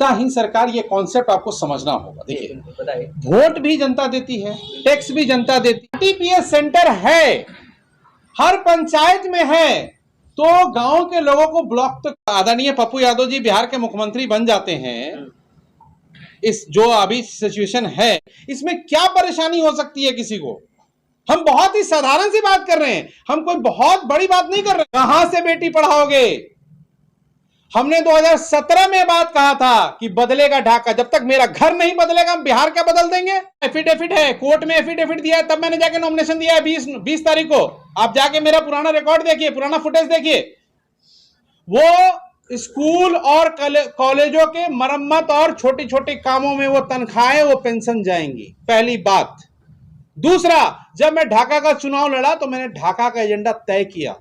जनताहीन सरकार, ये कॉन्सेप्ट आपको समझना होगा। देखिए, वोट भी जनता देती है, टैक्स भी जनता देती है, टीपीएस सेंटर है, हर पंचायत में है, तो गांव के लोगों को ब्लॉक तक। आदरणीय पप्पू यादव जी बिहार के मुख्यमंत्री बन जाते हैं, इस जो अभी सिचुएशन है इसमें क्या परेशानी हो सकती है किसी को? हम बहुत ही साधारण सी बात कर रहे हैं, हम कोई बहुत बड़ी बात नहीं कर रहे। कहां से बेटी पढ़ाओगे? हमने 2017 में बात कहा था कि बदलेगा ढाका, जब तक मेरा घर नहीं बदलेगा हम बिहार क्या बदल देंगे? एफिडेविट है, कोर्ट में एफिडेविट दिया है, तब मैंने जाके नॉमिनेशन दिया है 20 तारीख को। आप जाके मेरा पुराना रिकॉर्ड देखिए, पुराना फुटेज देखिए। वो स्कूल और कॉलेजों के मरम्मत और छोटी छोटी कामों में वो तनख्वाहें, वो पेंशन जाएंगी, पहली बात। दूसरा, जब मैं ढाका का चुनाव लड़ा तो मैंने ढाका का एजेंडा तय किया।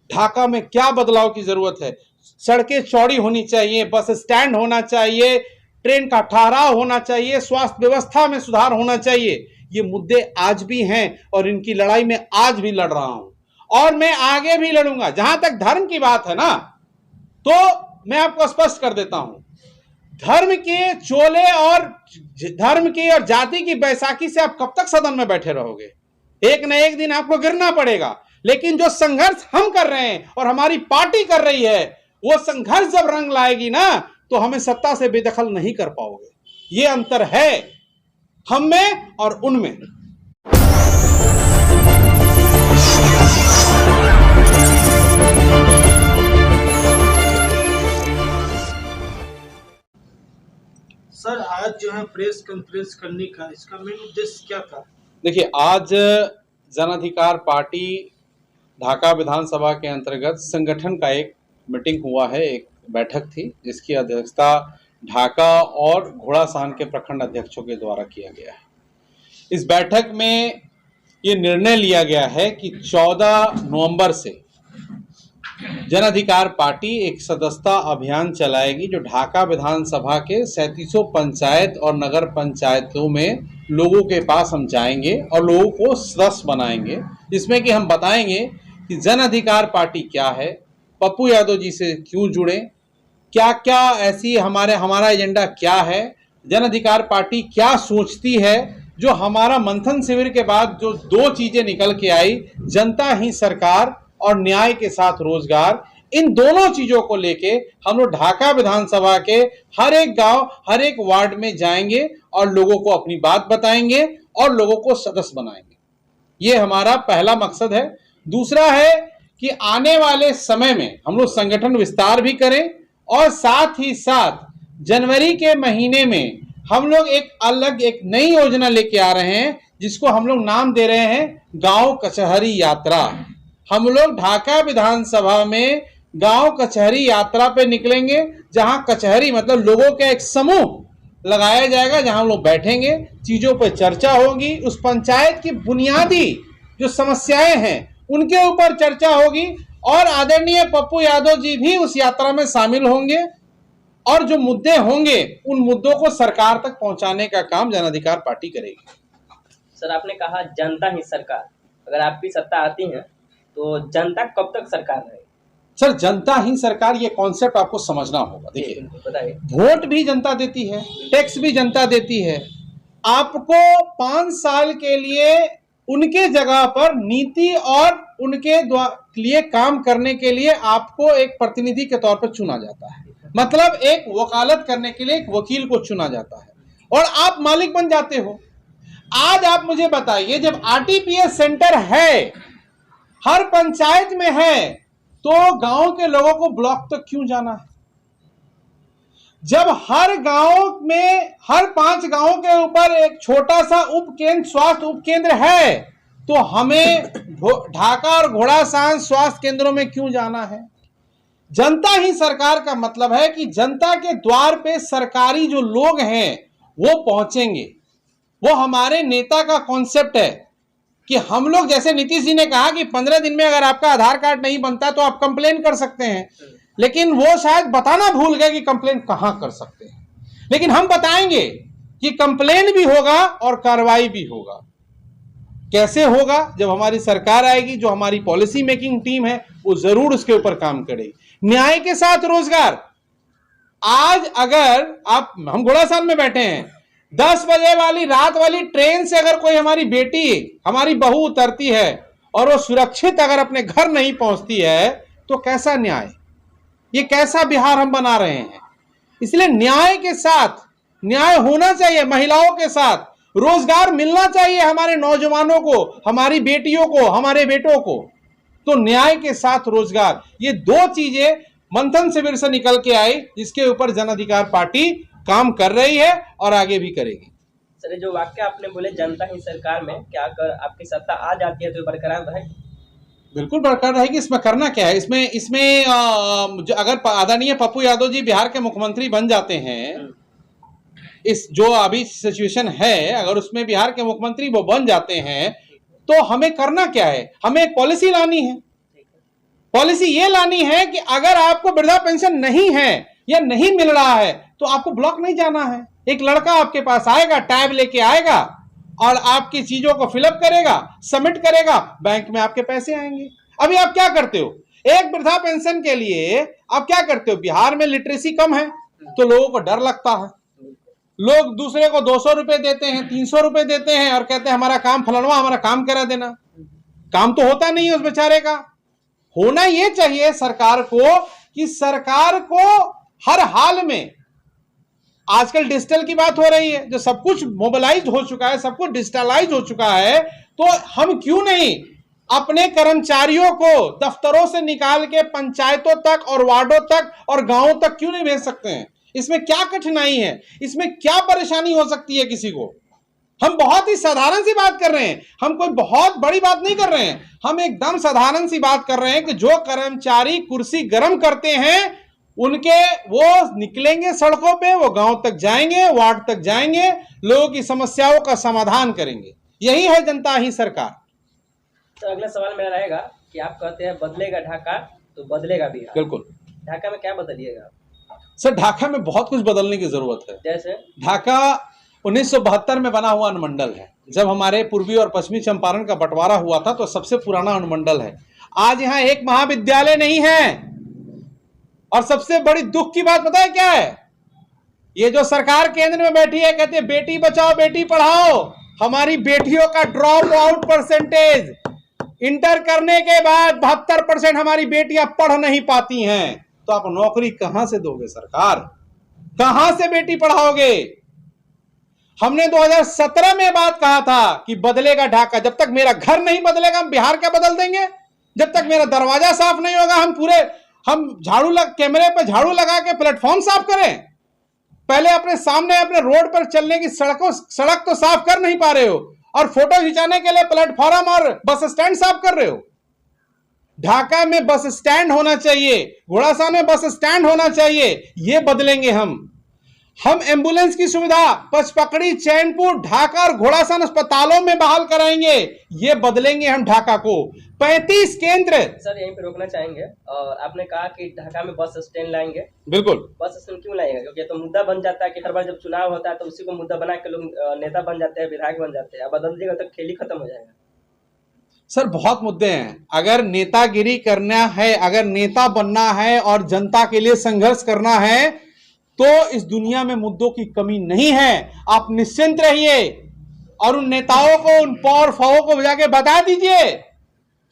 ढाका में क्या बदलाव की जरूरत है? सड़कें चौड़ी होनी चाहिए, बस स्टैंड होना चाहिए, ट्रेन का ठहराव होना चाहिए, स्वास्थ्य व्यवस्था में सुधार होना चाहिए। ये मुद्दे आज भी हैं और इनकी लड़ाई में आज भी लड़ रहा हूं और मैं आगे भी लड़ूंगा। जहां तक धर्म की बात है ना, तो मैं आपको स्पष्ट कर देता हूं, धर्म के चोले और धर्म की और जाति की बैसाखी से आप कब तक सदन में बैठे रहोगे? एक न एक दिन आपको गिरना पड़ेगा। लेकिन जो संघर्ष हम कर रहे हैं और हमारी पार्टी कर रही है, वो संघर्ष जब रंग लाएगी ना, तो हमें सत्ता से बेदखल नहीं कर पाओगे। ये अंतर है हम में और उनमें। सर, आज जो है प्रेस कॉन्फ्रेंस करने का इसका मेन उद्देश्य क्या था? देखिए, आज जन अधिकार पार्टी ढाका विधानसभा के अंतर्गत संगठन का एक मीटिंग हुआ है, एक बैठक थी, जिसकी अध्यक्षता ढाका और घोड़ासहन के प्रखंड अध्यक्षों के द्वारा किया गया है। इस बैठक में ये निर्णय लिया गया है कि 14 नवंबर से जन अधिकार पार्टी एक सदस्यता अभियान चलाएगी, जो ढाका विधानसभा के 3700 पंचायत और नगर पंचायतों में लोगों के पास हम जाएंगे और लोगों को सदस्य बनाएंगे, जिसमें कि हम बताएंगे कि जन अधिकार पार्टी क्या है, पप्पू यादव जी से क्यों जुड़े, क्या क्या ऐसी हमारा एजेंडा क्या है, जन अधिकार पार्टी क्या सोचती है। जो हमारा मंथन शिविर के बाद जो 2 चीजें निकल के आई, जनता ही सरकार और न्याय के साथ रोजगार, इन दोनों चीजों को लेके हम लोग ढाका विधानसभा के हर एक गांव, हर एक वार्ड में जाएंगे और लोगों को अपनी बात बताएंगे और लोगों को सदस्य बनाएंगे। ये हमारा पहला मकसद है। दूसरा है कि आने वाले समय में हम लोग संगठन विस्तार भी करें और साथ ही साथ जनवरी के महीने में हम लोग एक नई योजना लेके आ रहे हैं, जिसको हम लोग नाम दे रहे हैं गांव कचहरी यात्रा। हम लोग ढाका विधानसभा में गांव कचहरी यात्रा पे निकलेंगे, जहां कचहरी मतलब लोगों का एक समूह लगाया जाएगा, जहां हम लोग बैठेंगे, चीजों पर चर्चा होगी, उस पंचायत की बुनियादी जो समस्याएं हैं उनके ऊपर चर्चा होगी और आदरणीय पप्पू यादव जी भी उस यात्रा में शामिल होंगे और जो मुद्दे होंगे उन मुद्दों को सरकार तक पहुंचाने का काम जन अधिकार पार्टी करेगी। सर, आपने कहा जनता ही सरकार, अगर आपकी सत्ता आती है तो जनता कब तक सरकार रहेगी? सर, जनता ही सरकार, ये कॉन्सेप्ट आपको समझना होगा। देखिए, बताइए, वोट भी जनता देती है, टैक्स भी जनता देती है। आपको 5 साल के लिए उनके जगह पर नीति और उनके लिए काम करने के लिए आपको एक प्रतिनिधि के तौर पर चुना जाता है, मतलब एक वकालत करने के लिए एक वकील को चुना जाता है और आप मालिक बन जाते हो। आज आप मुझे बताइए, जब आरटीपीएस सेंटर है, हर पंचायत में है, तो गांव के लोगों को ब्लॉक तक क्यों जाना है? जब हर गांव में, हर 5 गांवों के ऊपर एक छोटा सा स्वास्थ्य उपकेंद्र है, तो हमें ढाका और घोड़ासहन स्वास्थ्य केंद्रों में क्यों जाना है? जनता ही सरकार का मतलब है कि जनता के द्वार पे सरकारी जो लोग हैं वो पहुंचेंगे। वो हमारे नेता का कॉन्सेप्ट है कि हम लोग, जैसे नीतीश जी ने कहा कि 15 दिन में अगर आपका आधार कार्ड नहीं बनता तो आप कंप्लेन कर सकते हैं, लेकिन वो शायद बताना भूल गए कि कंप्लेन कहां कर सकते हैं। लेकिन हम बताएंगे कि कंप्लेन भी होगा और कार्रवाई भी होगा। कैसे होगा? जब हमारी सरकार आएगी, जो हमारी पॉलिसी मेकिंग टीम है वो जरूर उसके ऊपर काम करेगी। न्याय के साथ रोजगार, आज अगर आप, हम घोड़ासान में बैठे हैं, 10 बजे वाली रात वाली ट्रेन से अगर कोई हमारी बेटी, हमारी बहू उतरती है और वो सुरक्षित अगर अपने घर नहीं पहुंचती है, तो कैसा न्याय, ये कैसा बिहार हम बना रहे हैं। इसलिए न्याय के साथ, न्याय होना चाहिए महिलाओं के साथ, रोजगार मिलना चाहिए हमारे नौजवानों को, हमारी बेटियों को, हमारे बेटों को। तो न्याय के साथ रोजगार, ये दो चीजें मंथन शिविर से निकल के आई, जिसके ऊपर जन अधिकार पार्टी काम कर रही है और आगे भी करेगी। सर, जो वाक्य आपने बोले जनता ही सरकार में, क्या अगर आपकी सत्ता आ जाती है तो बरकरार रहेगी? बिल्कुल बरकरार रहेगी। इसमें करना क्या है, इसमें अगर आदरणीय पप्पू यादव जी बिहार के मुख्यमंत्री बन जाते हैं, इस जो अभी सिचुएशन है, अगर उसमें बिहार के मुख्यमंत्री वो बन जाते हैं, तो हमें करना क्या है, हमें एक पॉलिसी लानी है। पॉलिसी ये लानी है कि अगर आपको वृद्धा पेंशन नहीं है या नहीं मिल रहा है, तो आपको ब्लॉक नहीं जाना है। एक लड़का आपके पास आएगा, टैब लेके आएगा और आपकी चीजों को फिलअप करेगा, सबमिट करेगा, बैंक में आपके पैसे आएंगे। अभी आप क्या करते हो, एक वृद्धा पेंशन के लिए आप क्या करते हो, बिहार में लिटरेसी कम है तो लोगों को डर लगता है, लोग दूसरे को 200 रुपए देते हैं, 300 रुपए देते हैं और कहते हैं हमारा काम फलाना, हमारा काम करा देना। काम तो होता नहीं है उस बेचारे का। होना यह चाहिए सरकार को कि सरकार को हर हाल में, आजकल डिजिटल की बात हो रही है, जो सब कुछ मोबाइलाइज हो चुका है, सब कुछ डिजिटलाइज हो चुका है, तो हम क्यों नहीं अपने कर्मचारियों को दफ्तरों से निकाल के पंचायतों तक और वार्डों तक और गांवों तक क्यों नहीं भेज सकते हैं? इसमें क्या कठिनाई है, इसमें क्या परेशानी हो सकती है किसी को? हम बहुत ही साधारण सी बात कर रहे हैं, हम कोई बहुत बड़ी बात नहीं कर रहे हैं, हम एकदम साधारण सी बात कर रहे हैं कि जो कर्मचारी कुर्सी गर्म करते हैं, उनके वो निकलेंगे सड़कों पे, वो गांव तक जाएंगे, वार्ड तक जाएंगे, लोगों की समस्याओं का समाधान करेंगे। यही है जनता ही सरकार। तो अगला सवाल मेरा रहेगा कि आप कहते हैं बदलेगा ढाका तो बदलेगा बिहार। बिल्कुल। ढाका में क्या बदलिएगा? सर, ढाका में बहुत कुछ बदलने की जरूरत है। जैसे ढाका 1972 में बना हुआ अनुमंडल है। जब हमारे पूर्वी और पश्चिमी चंपारण का बंटवारा हुआ था तो सबसे पुराना अनुमंडल है। आज यहाँ एक महाविद्यालय नहीं है। और सबसे बड़ी दुख की बात पता है क्या है? ये जो सरकार केंद्र में बैठी है, कहते हैं बेटी बचाओ बेटी पढ़ाओ, हमारी बेटियों का ड्रॉप आउट परसेंटेज, इंटर करने के बाद 72% हमारी बेटियां पढ़ नहीं पाती हैं। तो आप नौकरी कहां से दोगे सरकार? कहां से बेटी पढ़ाओगे? हमने 2017 में बात कहा था कि बदलेगा ढाका। जब तक मेरा घर नहीं बदलेगा हम बिहार क्या बदल देंगे? जब तक मेरा दरवाजा साफ नहीं होगा हम कैमरे पे झाड़ू लगा के प्लेटफॉर्म साफ करें? पहले अपने सामने अपने रोड पर चलने की सड़क तो साफ कर नहीं पा रहे हो, और फोटो खिंचाने के लिए प्लेटफॉर्म और बस स्टैंड साफ कर रहे हो। ढाका में बस स्टैंड होना चाहिए, घोड़ासान में बस स्टैंड होना चाहिए। ये बदलेंगे हम एम्बुलेंस की सुविधा पचपकड़ी, चैनपुर, ढाका और घोड़ासान अस्पतालों में बहाल कराएंगे। ये बदलेंगे हम ढाका को। 35 केंद्र। सर, यहीं पे रोकना चाहेंगे। और आपने कहा कि ढाका में बस स्टैंड लाएंगे। बिल्कुल। बस स्टैंड क्यों लाएंगे? क्योंकि तो मुद्दा बन जाता है कि हर बार जब चुनाव होता है तो उसी को मुद्दा बना के लोग नेता बन जाते हैं, विधायक बन जाते हैं। अब बदल दिएगा तो खेल ही खत्म हो जाएगा। सर, बहुत मुद्दे हैं। अगर नेतागिरी करना है, अगर नेता बनना है और जनता के लिए संघर्ष करना है, तो इस दुनिया में मुद्दों की कमी नहीं है। आप निश्चिंत रहिए और उन नेताओं को, उन पौर फाओं को जाके बता दीजिए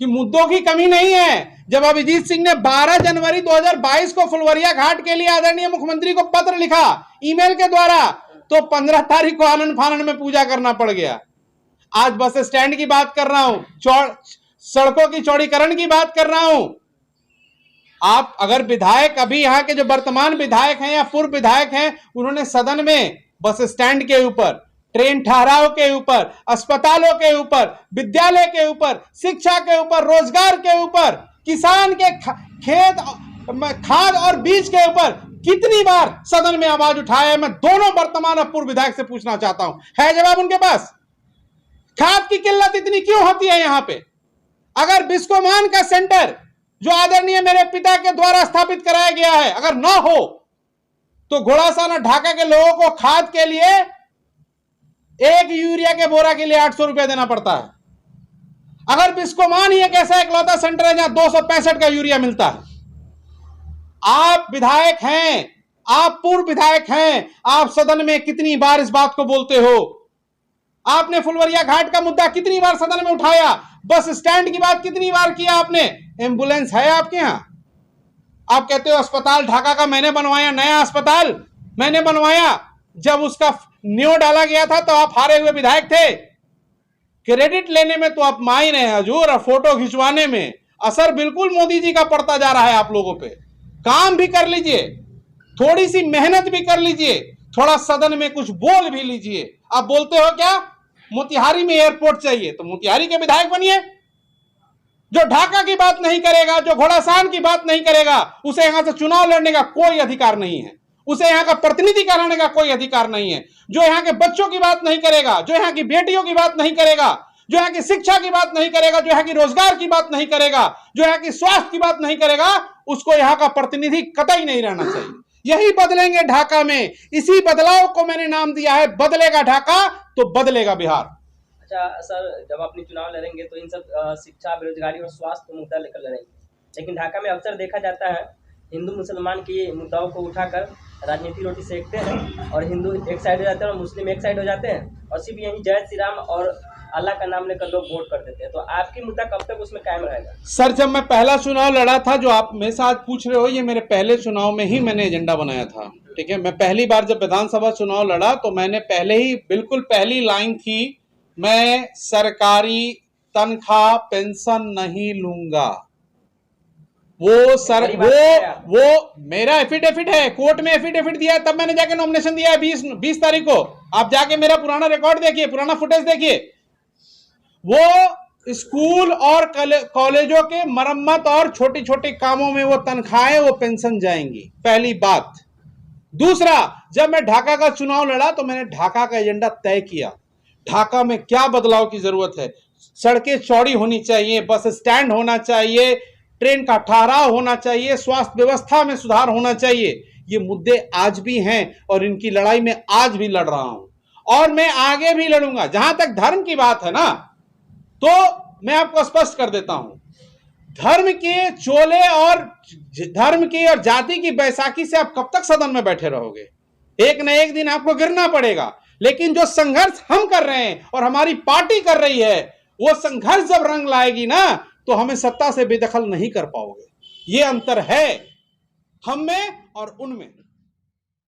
कि मुद्दों की कमी नहीं है। जब अभिजीत सिंह ने 12 जनवरी 2022 को फुलवरिया घाट के लिए आदरणीय मुख्यमंत्री को पत्र लिखा ईमेल के द्वारा, तो 15 तारीख को आनंद फानन में पूजा करना पड़ गया। आज बस स्टैंड की बात कर रहा हूं, सड़कों की चौड़ीकरण की बात कर रहा हूं। आप अगर विधायक, अभी यहाँ के जो वर्तमान विधायक हैं या पूर्व विधायक हैं, उन्होंने सदन में बस स्टैंड के ऊपर, ट्रेन ठहराव के ऊपर, अस्पतालों के ऊपर, विद्यालय के ऊपर, शिक्षा के ऊपर, रोजगार के ऊपर, किसान के खेत, खाद और बीज के ऊपर कितनी बार सदन में आवाज उठाया है? मैं दोनों वर्तमान और पूर्व विधायक से पूछना चाहता हूं, है जवाब उनके पास? खाद की किल्लत इतनी क्यों होती है यहां पे? अगर बिस्कोमान का सेंटर जो आदरणीय मेरे पिता के द्वारा स्थापित कराया गया है, अगर ना हो तो घोड़ासान और ढाका के लोगों को खाद के लिए एक यूरिया के बोरा के लिए 800 रुपया देना पड़ता है। अगर बिस्कोमान ही एक ऐसा इकलौता सेंटर है जहां 265 का यूरिया मिलता है। आप विधायक हैं, आप पूर्व विधायक हैं, आप सदन में कितनी बार इस बात को बोलते हो? आपने फुलवरिया घाट का मुद्दा कितनी बार सदन में उठाया? बस स्टैंड की बात कितनी बार किया आपने? एम्बुलेंस है आपके यहां? आप कहते हो अस्पताल ढाका का मैंने बनवाया, नया अस्पताल मैंने बनवाया। जब उसका न्यू डाला गया था तो आप हारे हुए विधायक थे। क्रेडिट लेने में तो आप माहिर हैं हजूर, और फोटो खिंचवाने में असर बिल्कुल मोदी जी का पड़ता जा रहा है आप लोगों पे। काम भी कर लीजिए, थोड़ी सी मेहनत भी कर लीजिए, थोड़ा सदन में कुछ बोल भी लीजिए। आप बोलते हो क्या मोतिहारी में एयरपोर्ट चाहिए, तो मोतिहारी के विधायक बनिए। जो ढाका की बात नहीं करेगा, जो घोड़ासान की बात नहीं करेगा, उसे यहां से चुनाव लड़ने का कोई अधिकार नहीं है, उसे यहां का प्रतिनिधि कराने का कोई अधिकार नहीं है। जो यहां के बच्चों की बात नहीं करेगा, जो यहां की बेटियों की बात नहीं करेगा, जो यहां की शिक्षा की बात नहीं करेगा, जो यहां की रोजगार की बात नहीं करेगा, जो यहां की स्वास्थ्य की बात नहीं करेगा, उसको यहां का प्रतिनिधि कतई नहीं रहना चाहिए। यही बदलेंगे ढाका में, इसी बदलाव को मैंने नाम दिया है बदलेगा ढाका तो बदलेगा बिहार। अच्छा सर, जब अपनी चुनाव लड़ेंगे तो इन सब शिक्षा, बेरोजगारी और स्वास्थ्य मुद्दा लेकर लड़ेंगे, लेकिन ढाका में अक्सर देखा जाता है हिंदू मुसलमान के मुद्दाओं को उठाकर राजनीति रोटी सेकते हैं, और हिंदू एक साइड हो जाते हैं और मुस्लिम एक साइड हो जाते हैं, और सिर्फ यही जय श्री राम और अल्लाह का नाम लेकर लोग वोट कर देते हैं। तो आपकी मुद्दा कब तक उसमें कायम रहेगा? सर, जब मैं पहला चुनाव लड़ा था, जो आप मेरे से आज पूछ रहे हो, ये मेरे पहले चुनाव में ही मैंने एजेंडा बनाया था। ठीक है, मैं पहली बार जब विधानसभा चुनाव लड़ा तो मैंने पहले ही बिल्कुल पहली लाइन थी, मैं सरकारी तनख्वाह पेंशन नहीं लूंगा। वो मेरा एफिडेविट है, कोर्ट में एफिडेविट दिया है, तब मैंने जाके नॉमिनेशन दिया है 20 तारीख को। आप जाके मेरा पुराना रिकॉर्ड देखिए, पुराना फुटेज देखिए। वो स्कूल और कॉलेजों के मरम्मत और छोटी छोटी कामों में वो तनख्वाहें, वो पेंशन जाएंगी, पहली बात। दूसरा, जब मैं ढाका का चुनाव लड़ा तो मैंने ढाका का एजेंडा तय किया। ढाका में क्या बदलाव की जरूरत है? सड़कें चौड़ी होनी चाहिए, बस स्टैंड होना चाहिए, ट्रेन का ठहराव होना चाहिए, स्वास्थ्य व्यवस्था में सुधार होना चाहिए। ये मुद्दे आज भी हैं और इनकी लड़ाई में आज भी लड़ रहा हूं और मैं आगे भी लड़ूंगा। जहां तक धर्म की बात है ना, तो मैं आपको स्पष्ट कर देता हूं, धर्म के चोले और धर्म की और जाति की बैसाखी से आप कब तक सदन में बैठे रहोगे? एक न एक दिन आपको गिरना पड़ेगा। लेकिन जो संघर्ष हम कर रहे हैं और हमारी पार्टी कर रही है, वो संघर्ष जब रंग लाएगी ना, तो हमें सत्ता से बेदखल नहीं कर पाओगे। ये अंतर है हम में और उनमें।